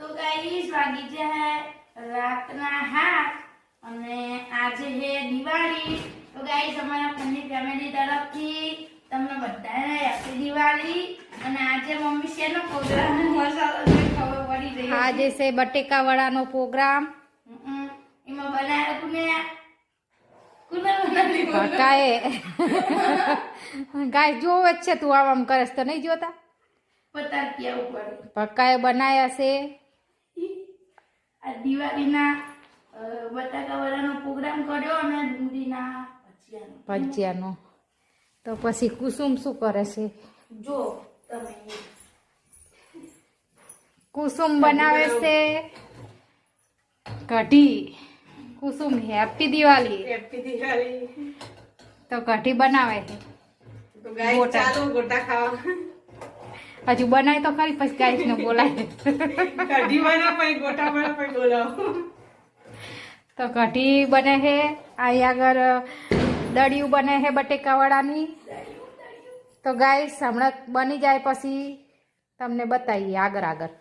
તો ગાઈસ વાગી છે રાતના 7 અને આજે છે દિવાળી। તો ગાઈસ અમારા ફની ફેમિલી તરફથી તમને બધાને હેપી દિવાળી। અને આજે મમ્મી શેનો પ્રોગ્રામ મસાલો ખબર પડી ગઈ। આજે છે બટેકા વડાનો પ્રોગ્રામ। એમાં બનાવ્યો કોને બનાવી કાય ગાય જોવે જ છે તું આમ કરસ તો નહીં જોતા પતાક્યા ઉપર પક્કાએ બનાયા છે આ દિવાળીના બટાકા વડાનો પ્રોગ્રામ કર્યો અને ડુંગળીના ભજીયાનો। તો પછી કુસુમ શું કરે છે જો તમે કુસુમ બનાવે છે કઢી। કુસુમ હેપી દિવાળી। હેપી દિવાળી। તો કઢી બનાવે છે તો ગાઈસ ચાલો ગોટા ખાવા। હજુ બનાય તો ખરી પછી ગાઈસ ને બોલાય કઢી બના પછી ગોટા બના પછી બોલાવો। તો કઢી બને છે અહીં આગળ દળિયું બને છે બટેકા વડાની। તો ગાઈસ હમણાં બની જાય પછી તમને બતાવીએ આગળ।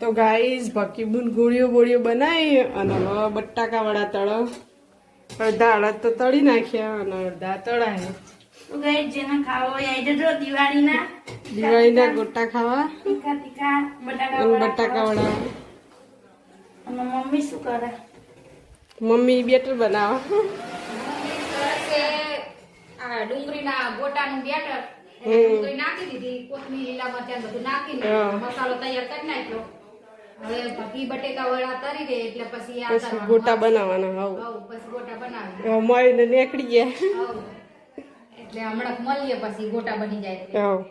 તો ગાઈસ ભકીબુન ગોળીઓ બોળીઓ બનાવી અને હવે બટાકા વડા તળો। અડધા અડદ તો તળી નાખ્યા અને અડધા તળાય। તો ગાઈસ જેને ખાવો હોય આવી જજો દિવાળીના ગોટા ખાવા તીખા બટાકા અને વડા બટાકા વડા। અને મમ્મી શું કરે? મમ્મી બેટર બનાવે। આ ડુંગળીના ગોટાનું બેટર ડુંગળી નાખી દીધી કોથમીર લીલા મરચાં બધું નાખીને મસાલો તૈયાર કરી નાખ્યો। હવે ભગી બટેકા વડા તરી દે એટલે પછી આ પછી ગોટા બનાવવાના। હવ પછી ગોટા બનાવી હવે મળીને નીકળી ગયા। એટલે હમણાં મળીએ પછી ગોટા બની જાય હવ